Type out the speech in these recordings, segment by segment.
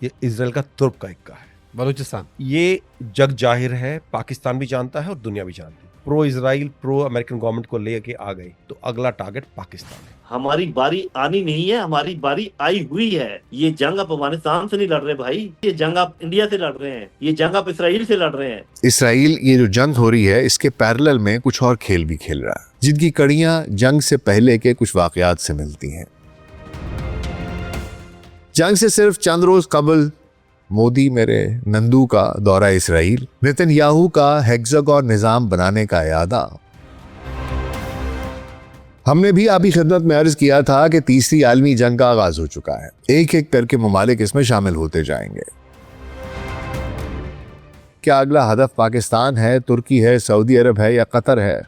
یہ اسرائیل کا ترک کا اکا ہے. بلوچستان یہ جگ ظاہر ہے, پاکستان بھی جانتا ہے اور دنیا بھی جانتی ہے. پرو اسرائیل پرو امریکن گورنمنٹ کو لے کے آ گئی تو اگلا ٹارگٹ پاکستان ہے. ہماری باری آنی نہیں ہے, ہماری باری آئی ہوئی ہے. یہ جنگ آپ افغانستان سے نہیں لڑ رہے بھائی, یہ جنگ آپ انڈیا سے لڑ رہے ہیں, یہ جنگ آپ اسرائیل سے لڑ رہے ہیں. اسرائیل یہ جو جنگ ہو رہی ہے اس کے پیرلل میں کچھ اور کھیل بھی کھیل رہا ہے, جن کی کڑیاں جنگ سے پہلے کے کچھ واقعات سے ملتی ہیں. جنگ سے صرف چند روز قبل مودی میرے نندو کا دورہ اسرائیل, نتن یاہو کا ہیگزاگون نظام بنانے کا اعادہ. ہم نے بھی آپ کی خدمت میں عرض کیا تھا کہ تیسری عالمی جنگ کا آغاز ہو چکا ہے, ایک ایک کر کے ممالک اس میں شامل ہوتے جائیں گے. کیا اگلا ہدف پاکستان ہے, ترکی ہے, سعودی عرب ہے یا قطر ہے؟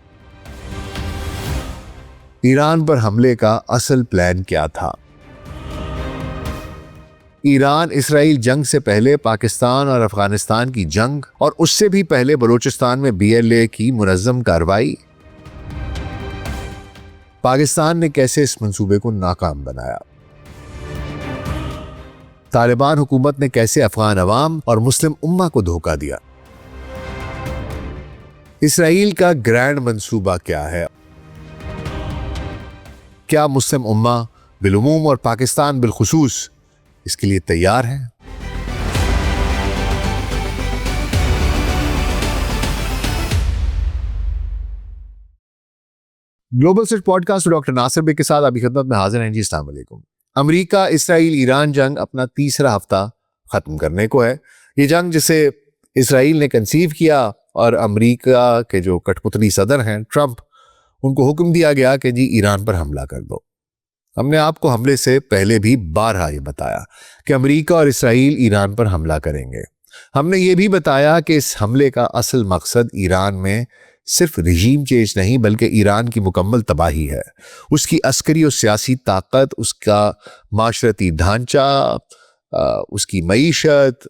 ایران پر حملے کا اصل پلان کیا تھا؟ ایران اسرائیل جنگ سے پہلے پاکستان اور افغانستان کی جنگ اور اس سے بھی پہلے بلوچستان میں BLA کی منظم کارروائی. پاکستان نے کیسے اس منصوبے کو ناکام بنایا؟ طالبان حکومت نے کیسے افغان عوام اور مسلم امہ کو دھوکہ دیا؟ اسرائیل کا گرینڈ منصوبہ کیا ہے؟ کیا مسلم امہ بالعموم اور پاکستان بالخصوص اس کے لیے تیار ہیں؟ Global set podcast doctor Nasir بے کے ساتھ ابھی خدمت میں حاضر ہیں جی. السلام علیکم. امریکہ اسرائیل ایران جنگ اپنا تیسرا ہفتہ ختم کرنے کو ہے. یہ جنگ جسے اسرائیل نے کنسیو کیا اور امریکہ کے جو کٹ پتلی صدر ہیں ٹرمپ, ان کو حکم دیا گیا کہ جی ایران پر حملہ کر دو. ہم نے آپ کو حملے سے پہلے بھی بارہا یہ بتایا کہ امریکہ اور اسرائیل ایران پر حملہ کریں گے. ہم نے یہ بھی بتایا کہ اس حملے کا اصل مقصد ایران میں صرف رژیم چینج نہیں بلکہ ایران کی مکمل تباہی ہے. اس کی عسکری اور سیاسی طاقت, اس کا معاشرتی ڈھانچہ, اس کی معیشت,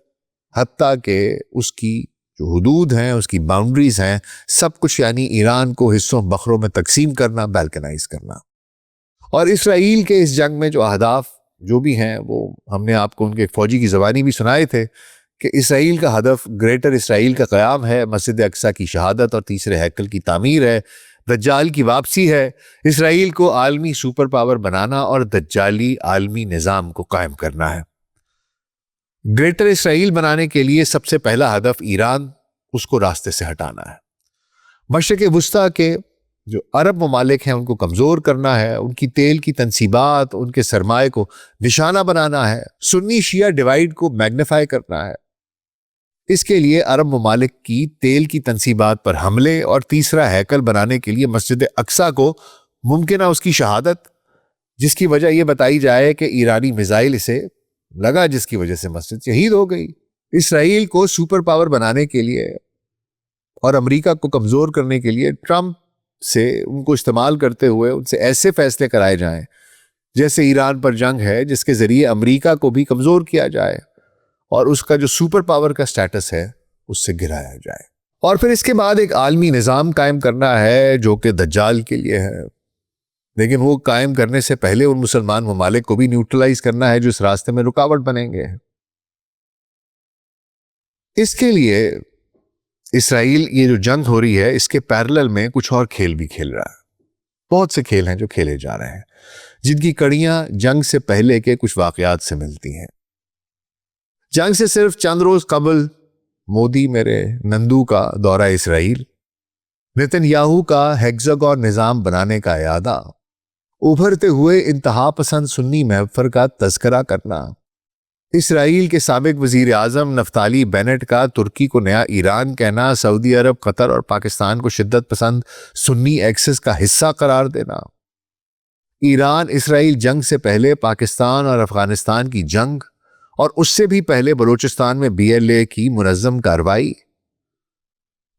حتیٰ کہ اس کی جو حدود ہیں, اس کی باؤنڈریز ہیں, سب کچھ, یعنی ایران کو حصوں بخروں میں تقسیم کرنا, بیلکنائز کرنا. اور اسرائیل کے اس جنگ میں جو اہداف جو بھی ہیں وہ ہم نے آپ کو ان کے فوجی کی زبانی بھی سنائے تھے کہ اسرائیل کا ہدف گریٹر اسرائیل کا قیام ہے, مسجد اقصی کی شہادت اور تیسرے ہیکل کی تعمیر ہے, دجال کی واپسی ہے, اسرائیل کو عالمی سپر پاور بنانا اور دجالی عالمی نظام کو قائم کرنا ہے. گریٹر اسرائیل بنانے کے لیے سب سے پہلا ہدف ایران, اس کو راستے سے ہٹانا ہے. مشرق وسطیٰ کے جو عرب ممالک ہیں ان کو کمزور کرنا ہے, ان کی تیل کی تنصیبات, ان کے سرمایہ کو نشانہ بنانا ہے, سنی شیعہ ڈیوائیڈ کو میگنیفائی کرنا ہے. اس کے لیے عرب ممالک کی تیل کی تنصیبات پر حملے اور تیسرا ہیکل بنانے کے لیے مسجد اقصی کو ممکنہ اس کی شہادت, جس کی وجہ یہ بتائی جائے کہ ایرانی میزائل اسے لگا, جس کی وجہ سے مسجد شہید ہو گئی. اسرائیل کو سپر پاور بنانے کے لیے اور امریکہ کو کمزور کرنے کے لیے ٹرمپ سے ان کو استعمال کرتے ہوئے ان سے ایسے فیصلے کرائے جائیں جیسے ایران پر جنگ ہے, جس کے ذریعے امریکہ کو بھی کمزور کیا جائے اور اس کا جو سپر پاور کا سٹیٹس ہے اس سے گرایا جائے. اور پھر اس کے بعد ایک عالمی نظام قائم کرنا ہے جو کہ دجال کے لیے ہے, لیکن وہ قائم کرنے سے پہلے ان مسلمان ممالک کو بھی نیوٹرلائز کرنا ہے جو اس راستے میں رکاوٹ بنیں گے. اس کے لیے اسرائیل یہ جو جنگ ہو رہی ہے اس کے پیرلل میں کچھ اور کھیل بھی کھیل رہا ہے. بہت سے کھیل ہیں جو کھیلے جا رہے ہیں, جن کی کڑیاں جنگ سے پہلے کے کچھ واقعات سے ملتی ہیں. جنگ سے صرف چند روز قبل مودی میرے نندو کا دورہ اسرائیل, نتن یاہو کا ہیگزاگون نظام بنانے کا اعادہ, ابھرتے ہوئے انتہا پسند سنی محور کا تذکرہ کرنا, اسرائیل کے سابق وزیر اعظم نفتالی بینٹ کا ترکی کو نیا ایران کہنا, سعودی عرب, قطر اور پاکستان کو شدت پسند سنی ایکسس کا حصہ قرار دینا, ایران اسرائیل جنگ سے پہلے پاکستان اور افغانستان کی جنگ اور اس سے بھی پہلے بلوچستان میں BLA کی منظم کارروائی,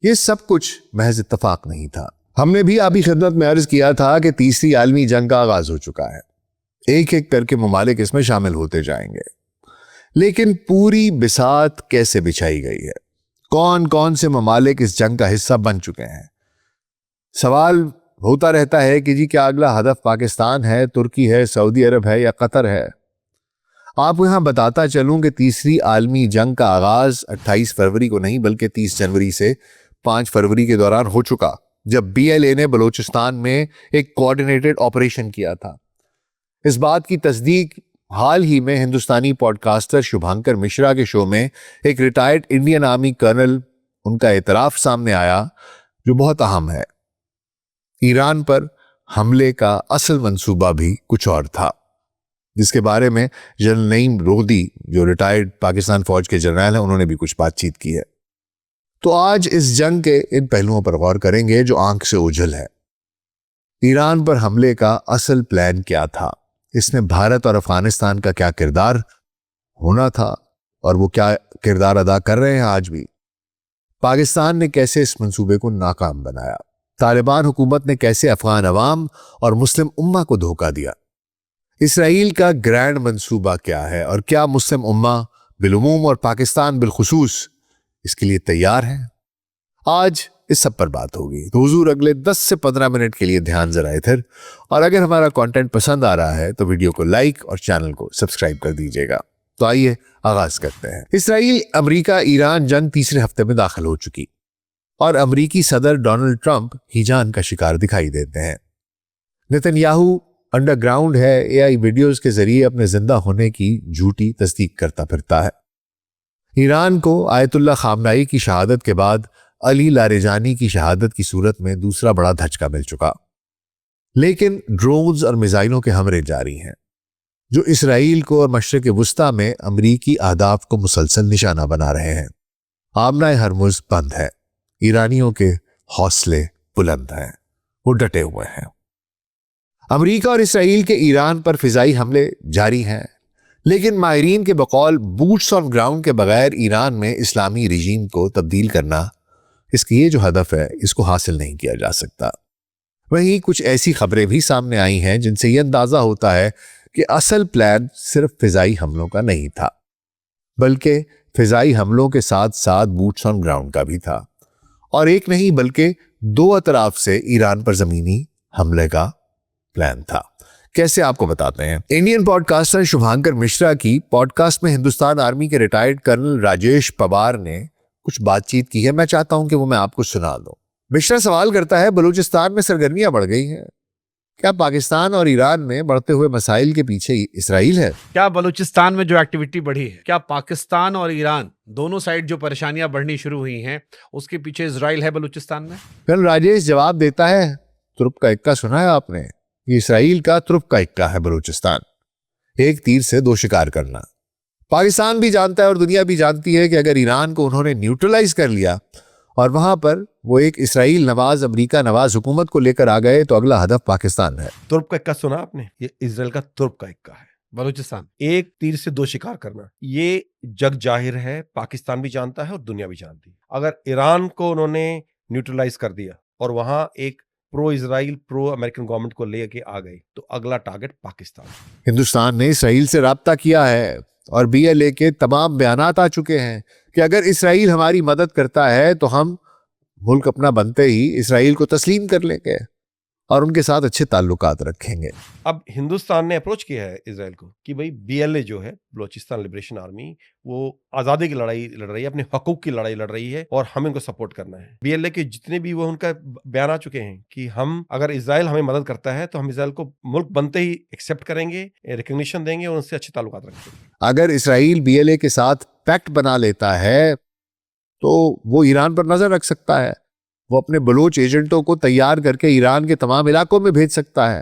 یہ سب کچھ محض اتفاق نہیں تھا. ہم نے بھی آپ کی خدمت میں عرض کیا تھا کہ تیسری عالمی جنگ کا آغاز ہو چکا ہے, ایک ایک کر کے ممالک اس میں شامل ہوتے جائیں گے. لیکن پوری بساط کیسے بچھائی گئی ہے, کون کون سے ممالک اس جنگ کا حصہ بن چکے ہیں؟ سوال ہوتا رہتا ہے کہ جی کیا اگلا ہدف پاکستان ہے, ترکی ہے, سعودی عرب ہے یا قطر ہے؟ آپ کو یہاں بتاتا چلوں کہ تیسری عالمی جنگ کا آغاز 28 فروری کو نہیں بلکہ 30 جنوری سے 5 فروری کے دوران ہو چکا، جب بی ایل اے نے بلوچستان میں ایک کوآرڈینیٹڈ آپریشن کیا تھا۔ اس بات کی تصدیق حال ہی میں ہندوستانی پوڈ کاسٹر شبھانکر مشرا کے شو میں ایک ریٹائرڈ انڈین آرمی کرنل ان کا اعتراف سامنے آیا جو بہت اہم ہے۔ ایران پر حملے کا اصل منصوبہ بھی کچھ اور تھا، جس کے بارے میں جنرل نعیم رودی جو ریٹائرڈ پاکستان فوج کے جنرل ہیں انہوں نے بھی کچھ بات چیت کی ہے۔ تو آج اس جنگ کے ان پہلوؤں پر غور کریں گے جو آنکھ سے اوجھل ہے۔ ایران پر حملے کا اصل پلان کیا تھا؟ اس میں بھارت اور افغانستان کا کیا کردار ہونا تھا اور وہ کیا کردار ادا کر رہے ہیں آج بھی؟ پاکستان نے کیسے اس منصوبے کو ناکام بنایا؟ طالبان حکومت نے کیسے افغان عوام اور مسلم امہ کو دھوکہ دیا؟ اسرائیل کا گرینڈ منصوبہ کیا ہے اور کیا مسلم امہ بالعموم اور پاکستان بالخصوص اس کے لیے تیار ہیں؟ آج اس سب پر بات ہوگی، تو حضور اگلے 10 سے 15 منٹ کے لیے دھیان ذرا ادھر، اور اگر ہمارا کانٹینٹ پسند آ رہا ہے تو ویڈیو کو لائک اور چینل کو سبسکرائب کر دیجیے گا۔ تو آئیے آغاز کرتے ہیں۔ اسرائیل امریکہ ایران جنگ تیسرے ہفتے میں داخل ہو چکی اور امریکی صدر ڈونلڈ ٹرمپ ہیجان کا شکار دکھائی دیتے ہیں۔ نتن یاہو انڈر گراؤنڈ ہے، اے آئی ویڈیوز کے ذریعے اپنے زندہ ہونے کی جھوٹی تصدیق کرتا پھرتا ہے۔ ایران کو آیت اللہ خامنائی کی شہادت کے بعد علی لاریجانی کی شہادت کی صورت میں دوسرا بڑا دھچکا مل چکا، لیکن ڈرونز اور میزائلوں کے حملے جاری ہیں جو اسرائیل کو اور مشرق وسطیٰ میں امریکی اہداف کو مسلسل نشانہ بنا رہے ہیں۔ آمنہ ہرمز بند ہے، ایرانیوں کے حوصلے بلند ہیں، وہ ڈٹے ہوئے ہیں۔ امریکہ اور اسرائیل کے ایران پر فضائی حملے جاری ہیں، لیکن ماہرین کے بقول بوٹس آن گراؤنڈ کے بغیر ایران میں اسلامی رژیم کو تبدیل کرنا، اس کی یہ جو ہدف ہے اس کو حاصل نہیں کیا جا سکتا۔ وہیں کچھ ایسی خبریں بھی سامنے آئی ہیں جن سے یہ اندازہ ہوتا ہے کہ اصل پلان صرف فضائی حملوں کا نہیں تھا، بلکہ فضائی حملوں کے ساتھ ساتھ بوٹس آن گراؤنڈ کا بھی تھا، اور ایک نہیں بلکہ 2 اطراف سے ایران پر زمینی حملے کا پلان تھا۔ کیسے آپ کو بتاتے ہیں۔ انڈین پوڈ کاسٹر شبھانکر مشرا کی پوڈ کاسٹ میں ہندوستان آرمی کے ریٹائرڈ کرنل راجیش پوار نے کچھ بات چیت کی ہے، میں چاہتا ہوں کہ وہ میں آپ کو سنا دوں۔ مشرا سوال کرتا ہے، بلوچستان میں سرگرمیاں بڑھ گئی ہیں، کیا پاکستان اور ایران میں بڑھتے ہوئے مسائل کے پیچھے اسرائیل ہے؟ کیا بلوچستان میں جو ایکٹیویٹی بڑھی ہے، کیا پاکستان اور ایران دونوں سائڈ جو پریشانیاں بڑھنی شروع ہوئی ہیں اس کے پیچھے اسرائیل ہے بلوچستان میں؟ پھر راجیش جواب دیتا ہے، ترپ کا اکا سنا ہے آپ نے؟ یہ اسرائیل کا ترپ کا اکا ہے بلوچستان، ایک تیر سے 2 شکار کرنا۔ پاکستان بھی جانتا ہے اور دنیا بھی جانتی ہے کہ اگر ایران کو انہوں نے نیوٹرلائز کر لیا اور وہاں پر وہ ایک اسرائیل نواز امریکہ نواز حکومت کو لے کر آ گئے تو اگلا ہدف پاکستان ہے۔ ترپ کا اکا سنا آپ نے؟ یہ اسرائیل کا ترپ کا اکا ہے، بلوچستان ایک تیر سے 2 شکار کرنا۔ یہ جگ ظاہر ہے، پاکستان بھی جانتا ہے اور دنیا بھی جانتی ہے۔ اگر ایران کو انہوں نے نیوٹرلائز کر دیا اور وہاں ایک پرو اسرائیل پرو امریکن گورنمنٹ کو لے کے آ گئی تو اگلا ٹارگٹ پاکستان۔ ہندوستان نے اسرائیل سے رابطہ کیا ہے اور بی ایل اے کے تمام بیانات آ چکے ہیں کہ اگر اسرائیل ہماری مدد کرتا ہے تو ہم ملک اپنا بنتے ہی اسرائیل کو تسلیم کر لیں گے اور ان کے ساتھ اچھے تعلقات رکھیں گے۔ اب ہندوستان نے اپروچ کیا ہے اسرائیل کو کہ بھائی بی ایل اے جو ہے بلوچستان لبریشن آرمی، وہ آزادی کی لڑائی لڑ رہی ہے، اپنے حقوق کی لڑائی لڑ رہی ہے اور ہمیں ان کو سپورٹ کرنا ہے۔ بی ایل اے کے جتنے بھی وہ ان کا بیان آ چکے ہیں کہ ہم اگر اسرائیل ہمیں مدد کرتا ہے تو ہم اسرائیل کو ملک بنتے ہی ایکسیپٹ کریں گے، ریکگنیشن دیں گے اور ان سے اچھے تعلقات رکھیں گے۔ اگر اسرائیل بی ایل اے کے ساتھ پیکٹ بنا لیتا ہے تو وہ ایران پر نظر رکھ سکتا ہے، وہ اپنے بلوچ ایجنٹوں کو تیار کر کے ایران کے تمام علاقوں میں بھیج سکتا ہے،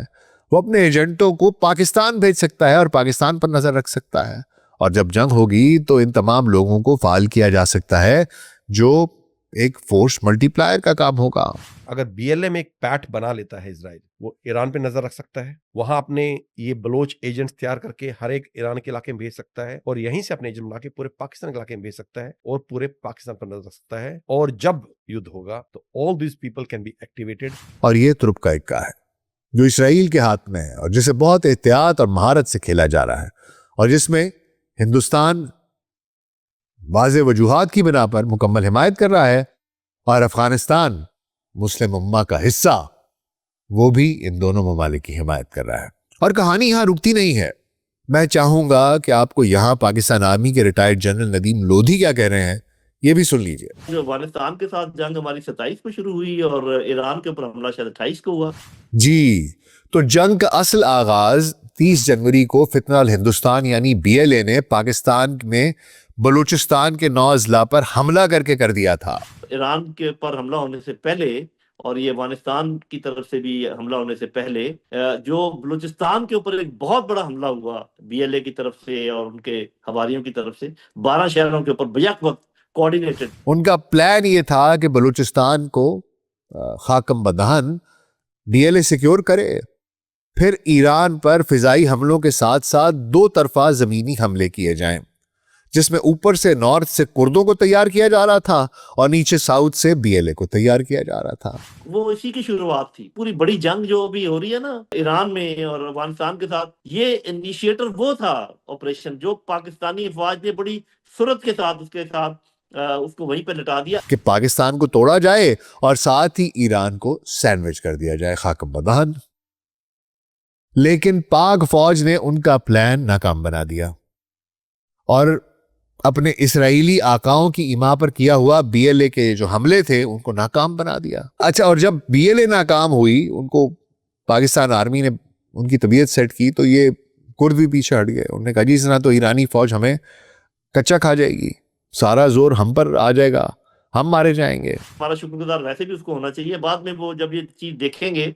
وہ اپنے ایجنٹوں کو پاکستان بھیج سکتا ہے اور پاکستان پر نظر رکھ سکتا ہے، اور جب جنگ ہوگی تو ان تمام لوگوں کو فعال کیا جا سکتا ہے جو ایک فورس ملٹی پلائر کا کام ہوگا۔ اگر بی ایل اے میں ایک پیٹ بنا لیتا ہے اسرائیل، وہ ایران پہ نظر رکھ سکتا ہے، وہاں اپنے یہ بلوچ ایجنٹس تیار کر کے ہر ایک ایران کے علاقے میں بھیج سکتا ہے اور یہیں سے اپنے ایجنٹ بنا کے پورے پاکستان کے علاقے میں بھیج سکتا ہے اور پورے پاکستان پر نظر رکھ سکتا ہے، اور جب یدھ ہوگا تو all these people can be activated۔ اور یہ ترپ کا اکا ہے جو اسرائیل کے ہاتھ میں ہے اور جسے بہت احتیاط اور مہارت سے کھیلا جا رہا ہے، اور جس میں ہندوستان واضح وجوہات کی بنا پر مکمل حمایت کر رہا ہے، اور افغانستان مسلم امہ کا حصہ وہ بھی ان دونوں ممالک کی حمایت کر رہا ہے۔ اور کہانی یہاں رکتی نہیں ہے، میں چاہوں گا کہ آپ کو یہاں پاکستان آرمی کے ریٹائرڈ جنرل ندیم لودھی کیا کہہ رہے ہیں یہ بھی سن لیجئے. جو افغانستان کے ساتھ جنگ ہماری 27 کو شروع ہوئی اور ایران کے اوپر حملہ شاید 28 کو ہوا. جی تو جنگ کا اصل آغاز 30 جنوری کو فتنہ الہندوستان یعنی BLA نے پاکستان میں بلوچستان کے 9 اضلاع پر حملہ کر دیا تھا. ایران کے اوپر حملہ ہونے سے پہلے اور یہ افغانستان کی طرف سے بھی حملہ ہونے سے پہلے جو بلوچستان کے اوپر ایک بہت بڑا حملہ ہوا BLA کی طرف سے اور ان کے حواریوں کی طرف سے 12 شہروں کے اوپر بیک وقت کوارڈینیٹڈ. ان کا پلان یہ تھا کہ بلوچستان کو خاکم بدہن BLA سیکیور کرے، پھر ایران پر فضائی حملوں کے ساتھ ساتھ 2 طرفہ زمینی حملے کیے جائیں، جس میں اوپر سے نارتھ سے کردوں کو تیار کیا جا رہا تھا اور نیچے ساؤتھ سے BLA کو تیار کیا جا رہا تھا. وہ اسی کی شروعات تھی. پوری بڑی جنگ جو بھی ہو رہی ہے نا ایران میں اور افغانستان کے ساتھ، یہ انیشیٹر وہ تھا آپریشن جو پاکستانی افواج نے بڑی سرعت کے ساتھ اس کو وہیں پہ لٹا دیا کہ پاکستان کو توڑا جائے اور ساتھ ہی ایران کو سینڈوچ کر دیا جائے خاکم بدہن. لیکن پاک فوج نے ان کا پلان ناکام بنا دیا اور اپنے اسرائیلی آقاؤں کی ایما پر کیا ہوا BLA کے جو حملے تھے ان کو ناکام بنا دیا. اچھا، اور جب BLA ناکام ہوئی، ان کو پاکستان آرمی نے ان کی طبیعت سیٹ کی تو یہ کرد بھی پیچھے ہٹ گئے. انہوں نے کہا جی اس طرح تو ایرانی فوج ہمیں کچا کھا جائے گی، سارا زور ہم پر آ جائے گا، ہم مارے جائیں گے. ہمارا شکر گزار ویسے بھی اس کو ہونا چاہیے. بعد میں وہ جب یہ چیز دیکھیں گے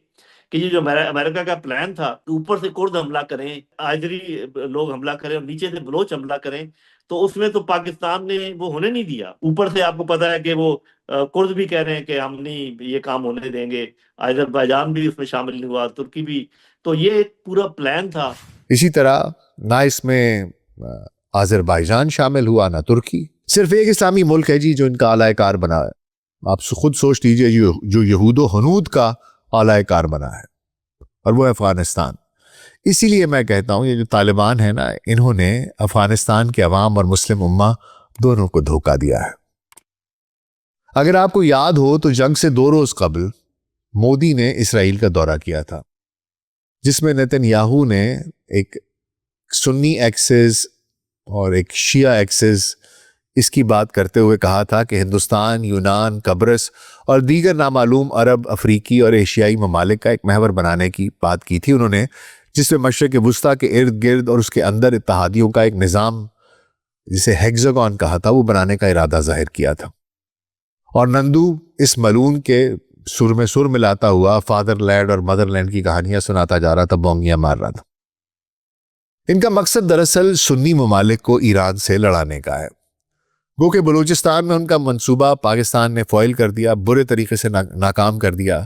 کہ یہ جو امریکہ کا پلان تھا اوپر سے کرد حملہ کریں، آئزری لوگ حملہ کریں اور نیچے سے بلوچ حملہ کریں، تو اس میں تو پاکستان نے وہ ہونے نہیں دیا. اوپر سے آپ کو پتا ہے کہ وہ کرد بھی کہہ رہے ہیں کہ ہم نہیں یہ کام ہونے دیں گے، آذربائیجان بھی اس میں شامل نہیں ہوا، ترکی بھی. تو یہ ایک پورا پلان تھا. اسی طرح نہ اس میں آذربائیجان شامل ہوا نہ ترکی. صرف ایک اسلامی ملک ہے جی جو ان کا اعلی کار بنا ہے. آپ خود سوچ لیجئے جو یہود و ہنود کا اعلی کار بنا ہے، اور وہ افغانستان. اسی لیے میں کہتا ہوں یہ جو طالبان ہے نا، انہوں نے افغانستان کے عوام اور مسلم امہ دونوں کو دھوکہ دیا ہے. اگر آپ کو یاد ہو تو جنگ سے 2 روز قبل مودی نے اسرائیل کا دورہ کیا تھا، جس میں نتن یاہو نے ایک سنی ایکسس اور ایک شیعہ ایکسس اس کی بات کرتے ہوئے کہا تھا کہ ہندوستان، یونان، قبرص اور دیگر نامعلوم عرب، افریقی اور ایشیائی ممالک کا ایک محور بنانے کی بات کی تھی انہوں نے، جس میں مشرق وسطیٰ کے ارد گرد اور اس کے اندر اتحادیوں کا ایک نظام جسے ہیگزاگون کہا تھا وہ بنانے کا ارادہ ظاہر کیا تھا. اور نندو اس ملون کے سر میں سر ملاتا ہوا فادر لینڈ اور مدر لینڈ کی کہانیاں سناتا جا رہا تھا، بونگیاں مار رہا تھا. ان کا مقصد دراصل سنی ممالک کو ایران سے لڑانے کا ہے. گو کہ بلوچستان میں ان کا منصوبہ پاکستان نے فوائل کر دیا، برے طریقے سے ناکام کر دیا،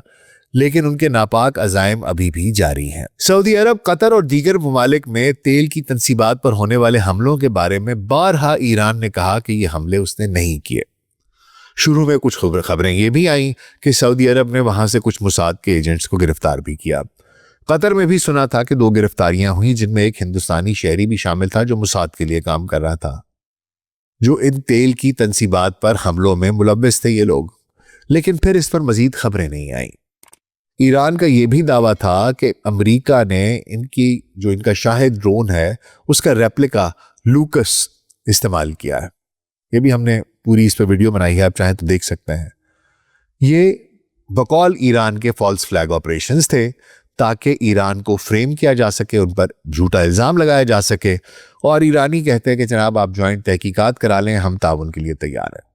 لیکن ان کے ناپاک عزائم ابھی بھی جاری ہیں. سعودی عرب، قطر اور دیگر ممالک میں تیل کی تنصیبات پر ہونے والے حملوں کے بارے میں بارہا ایران نے کہا کہ یہ حملے اس نے نہیں کیے. شروع میں کچھ خبریں یہ بھی آئیں کہ سعودی عرب نے وہاں سے کچھ موساد کے ایجنٹس کو گرفتار بھی کیا. قطر میں بھی سنا تھا کہ 2 گرفتاریاں ہوئیں جن میں ایک ہندوستانی شہری بھی شامل تھا جو موساد کے لیے کام کر رہا تھا، جو ان تیل کی تنصیبات پر حملوں میں ملوث تھے یہ لوگ. لیکن پھر اس پر مزید خبریں نہیں آئیں. ایران کا یہ بھی دعویٰ تھا کہ امریکہ نے ان کا شاہد ڈرون ہے اس کا ریپلیکا لوکس استعمال کیا ہے. یہ بھی ہم نے پوری اس پہ ویڈیو بنائی ہے، آپ چاہیں تو دیکھ سکتے ہیں. یہ بقول ایران کے فالس فلیگ آپریشنز تھے تاکہ ایران کو فریم کیا جا سکے، ان پر جھوٹا الزام لگایا جا سکے، اور ایرانی کہتے ہیں کہ جناب آپ جوائنٹ تحقیقات کرا لیں، ہم تعاون کے لیے تیار ہیں.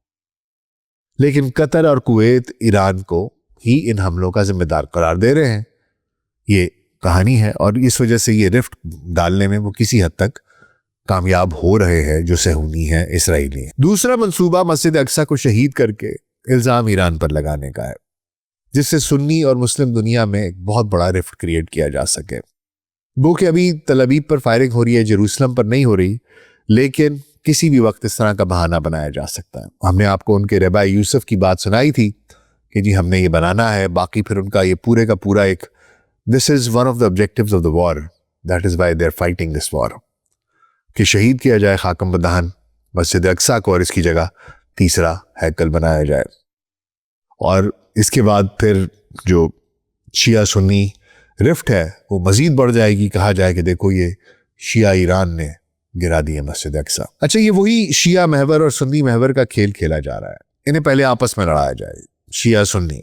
لیکن قطر اور کویت ایران کو ہی ان حملوں کا ذمہ دار قرار دے رہے ہیں. یہ کہانی ہے، اور اس وجہ سے یہ رفٹ ڈالنے میں وہ کسی حد تک کامیاب ہو رہے ہیں جو صہیونی ہیں، اسرائیلی ہیں. دوسرا منصوبہ مسجد اقصی کو شہید کر کے الزام ایران پر لگانے کا ہے، جس سے سنی اور مسلم دنیا میں ایک بہت بڑا رفٹ کریٹ کیا جا سکے. وہ کہ ابھی تل ابیب پر فائرنگ ہو رہی ہے، جیروسلم پر نہیں ہو رہی، لیکن کسی بھی وقت اس طرح کا بہانہ بنایا جا سکتا ہے. ہم نے آپ کو ان کے ربائی یوسف کی بات سنائی تھی کہ جی ہم نے یہ بنانا ہے. باقی پھر ان کا یہ پورے کا پورا ایک this is one of the objectives of the war, that is why they are fighting this war, کہ شہید کیا جائے خاکم بدہن مسجد اقصی کو اور اس کی جگہ تیسرا ہیکل بنایا جائے. اور اس کے بعد پھر جو شیعہ سنی رفٹ ہے وہ مزید بڑھ جائے گی. کہا جائے کہ دیکھو یہ شیعہ ایران نے گرا دی ہے مسجد اقصی. اچھا یہ وہی شیعہ محور اور سنی محور کا کھیل کھیلا جا رہا ہے. انہیں پہلے آپس میں لڑایا جائے, شیعہ سنی.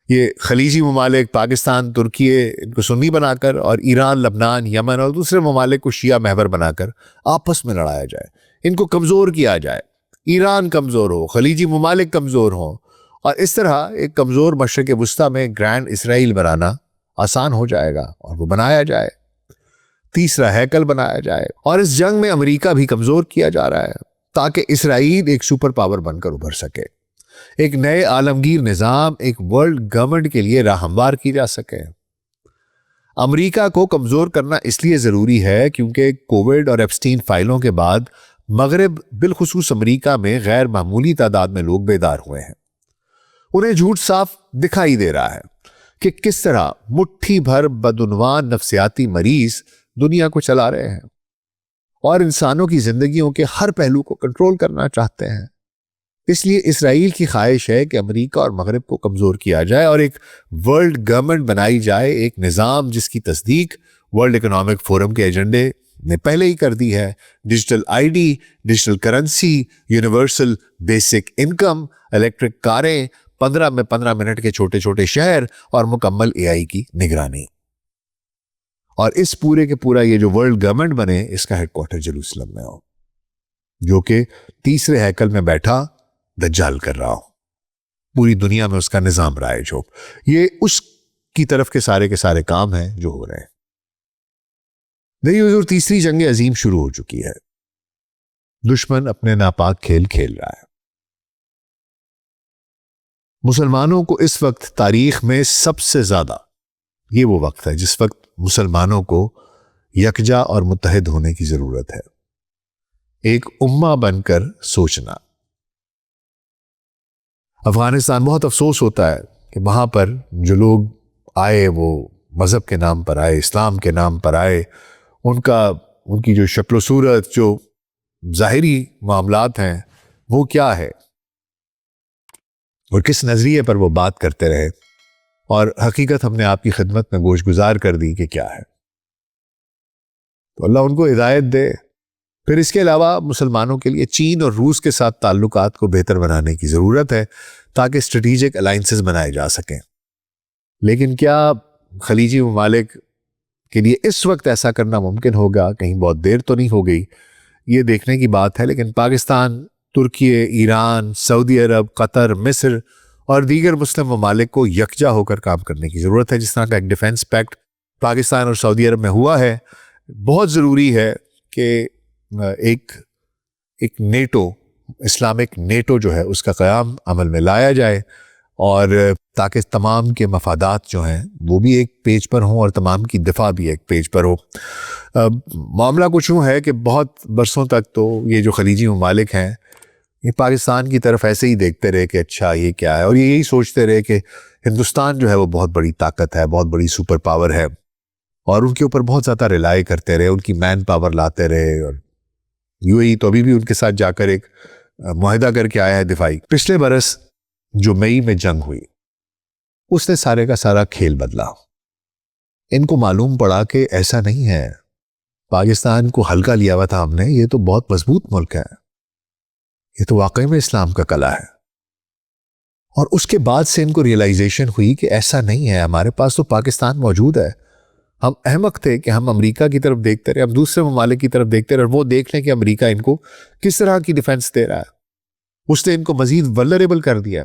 یہ خلیجی ممالک پاکستان ترکیے ان کو سنی بنا کر, اور ایران لبنان یمن اور دوسرے ممالک کو شیعہ محور بنا کر آپس میں لڑایا جائے, ان کو کمزور کیا جائے. ایران کمزور ہو, خلیجی ممالک کمزور ہوں, اور اس طرح ایک کمزور مشرق وسطیٰ میں گرینڈ اسرائیل بنانا آسان ہو جائے گا, اور وہ بنایا جائے, تیسرا ہیکل بنایا جائے. اور اس جنگ میں امریکہ بھی کمزور کیا جا رہا ہے تاکہ اسرائیل ایک سپر پاور بن کر ابھر سکے, ایک نئے عالمگیر نظام, ایک ورلڈ گورنمنٹ کے لیے راہ ہموار کی جا سکے. امریکہ کو کمزور کرنا اس لیے ضروری ہے کیونکہ کووڈ اور ایپسٹین فائلوں کے بعد مغرب بالخصوص امریکہ میں غیر معمولی تعداد میں لوگ بیدار ہوئے ہیں. انہیں جھوٹ صاف دکھائی دے رہا ہے کہ کس طرح مٹھی بھر بدعنوان نفسیاتی مریض دنیا کو چلا رہے ہیں اور انسانوں کی زندگیوں کے ہر پہلو کو کنٹرول کرنا چاہتے ہیں. اس لیے اسرائیل کی خواہش ہے کہ امریکہ اور مغرب کو کمزور کیا جائے اور ایک ورلڈ گورنمنٹ بنائی جائے, ایک نظام جس کی تصدیق ورلڈ اکنامک فورم کے ایجنڈے نے پہلے ہی کر دی ہے. Digital I D, digital currency, universal basic income, electric کاریں, 15 منٹ کے چھوٹے چھوٹے شہر, اور مکمل اے آئی کی نگرانی. اور اس پورے کے پورا یہ جو ورلڈ گورنمنٹ بنے, اس کا ہیڈ کوارٹر جیروسلم میں ہو, جو کہ تیسرے ہیکل میں بیٹھا دجال کر رہا ہو, پوری دنیا میں اس کا نظام رائج ہو. یہ اس کی طرف کے سارے کام ہیں جو ہو رہے ہیں. میری حضور تیسری جنگ عظیم شروع ہو چکی ہے. دشمن اپنے ناپاک کھیل کھیل رہا ہے. مسلمانوں کو اس وقت تاریخ میں سب سے زیادہ یہ وہ وقت ہے جس وقت مسلمانوں کو یکجا اور متحد ہونے کی ضرورت ہے, ایک امہ بن کر سوچنا. افغانستان بہت افسوس ہوتا ہے کہ وہاں پر جو لوگ آئے وہ مذہب کے نام پر آئے, اسلام کے نام پر آئے, ان کی جو شکل و صورت, جو ظاہری معاملات ہیں وہ کیا ہے اور کس نظریے پر وہ بات کرتے رہے, اور حقیقت ہم نے آپ کی خدمت میں گوش گزار کر دی کہ کیا ہے. تو اللہ ان کو ہدایت دے. پھر اس کے علاوہ مسلمانوں کے لیے چین اور روس کے ساتھ تعلقات کو بہتر بنانے کی ضرورت ہے تاکہ اسٹریٹجک الائنسز بنائے جا سکیں. لیکن کیا خلیجی ممالک کے لیے اس وقت ایسا کرنا ممکن ہوگا؟ کہیں بہت دیر تو نہیں ہو گئی, یہ دیکھنے کی بات ہے. لیکن پاکستان, ترکیے, ایران, سعودی عرب, قطر, مصر اور دیگر مسلم ممالک کو یکجا ہو کر کام کرنے کی ضرورت ہے. جس طرح کا ایک ڈیفنس پیکٹ پاکستان اور سعودی عرب میں ہوا ہے, بہت ضروری ہے کہ ایک نیٹو, اسلامک نیٹو جو ہے اس کا قیام عمل میں لایا جائے, اور تاکہ تمام کے مفادات جو ہیں وہ بھی ایک پیج پر ہوں اور تمام کی دفاع بھی ایک پیج پر ہو. معاملہ کچھ یوں ہے کہ بہت برسوں تک تو یہ جو خلیجی ممالک ہیں یہ پاکستان کی طرف ایسے ہی دیکھتے رہے کہ اچھا یہ کیا ہے, اور یہی سوچتے رہے کہ ہندوستان جو ہے وہ بہت بڑی طاقت ہے, بہت بڑی سپر پاور ہے, اور ان کے اوپر بہت زیادہ ریلائی کرتے رہے, ان کی مین پاور لاتے رہے. اور یو اے ای تو ابھی بھی ان کے ساتھ جا کر ایک معاہدہ کر کے آیا ہے دفاعی. پچھلے برس جو مئی میں جنگ ہوئی اس نے سارے کا سارا کھیل بدلا. ان کو معلوم پڑا کہ ایسا نہیں ہے, پاکستان کو ہلکا لیا ہوا تھا ہم نے, یہ تو بہت مضبوط ملک ہے, یہ تو واقعی میں اسلام کا قلعہ ہے. اور اس کے بعد سے ان کو ریئلائزیشن ہوئی کہ ایسا نہیں ہے, ہمارے پاس تو پاکستان موجود ہے. ہم احمق تھے کہ ہم امریکہ کی طرف دیکھتے رہے, ہم دوسرے ممالک کی طرف دیکھتے رہے, اور وہ دیکھ لیں کہ امریکہ ان کو کس طرح کی ڈیفنس دے رہا ہے. اس نے ان کو مزید ولنریبل کر دیا.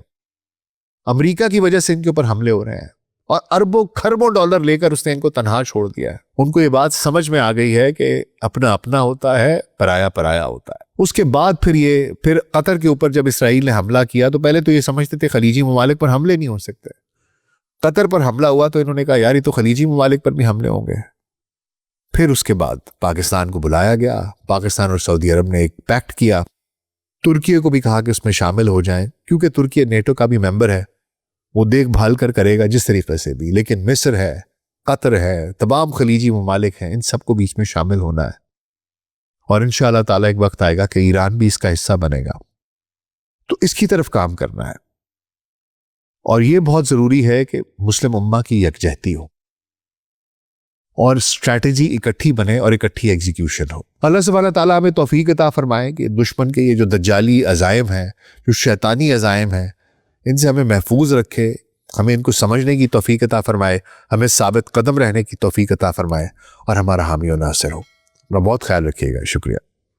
امریکہ کی وجہ سے ان کے اوپر حملے ہو رہے ہیں, اور اربوں خربوں ڈالر لے کر اس نے ان کو تنہا چھوڑ دیا ہے. ان کو یہ بات سمجھ میں آ گئی ہے کہ اپنا اپنا ہوتا ہے, پرایا پرایا ہوتا ہے. اس کے بعد پھر قطر کے اوپر جب اسرائیل نے حملہ کیا تو پہلے تو یہ سمجھتے تھے خلیجی ممالک پر حملے نہیں ہو سکتے. قطر پر حملہ ہوا تو انہوں نے کہا یار یہ تو خلیجی ممالک پر بھی حملے ہوں گے. پھر اس کے بعد پاکستان کو بلایا گیا, پاکستان اور سعودی عرب نے ایک پیکٹ کیا, ترکیے کو بھی کہا کہ اس میں شامل ہو جائیں کیونکہ ترکیے نیٹو کا بھی ممبر ہے, وہ دیکھ بھال کر کرے گا جس طریقے سے بھی. لیکن مصر ہے, قطر ہے, تمام خلیجی ممالک ہیں, ان سب کو بیچ میں شامل ہونا ہے. اور انشاءاللہ تعالیٰ ایک وقت آئے گا کہ ایران بھی اس کا حصہ بنے گا. تو اس کی طرف کام کرنا ہے, اور یہ بہت ضروری ہے کہ مسلم امہ کی یکجہتی ہو. اور اسٹریٹجی اکٹھی بنے اور اکٹھی ایگزیکیوشن ہو. اللہ سبحانہ تعالیٰ ہمیں توفیق عطا فرمائے کہ دشمن کے یہ جو دجالی عزائم ہیں، جو شیطانی عزائم ہیں، ان سے ہمیں محفوظ رکھے، ہمیں ان کو سمجھنے کی توفیق عطا فرمائے، ہمیں ثابت قدم رہنے کی توفیق عطا فرمائے اور ہمارا حامی و ناصر ہو. اپنا بہت خیال رکھیے گا. شکریہ.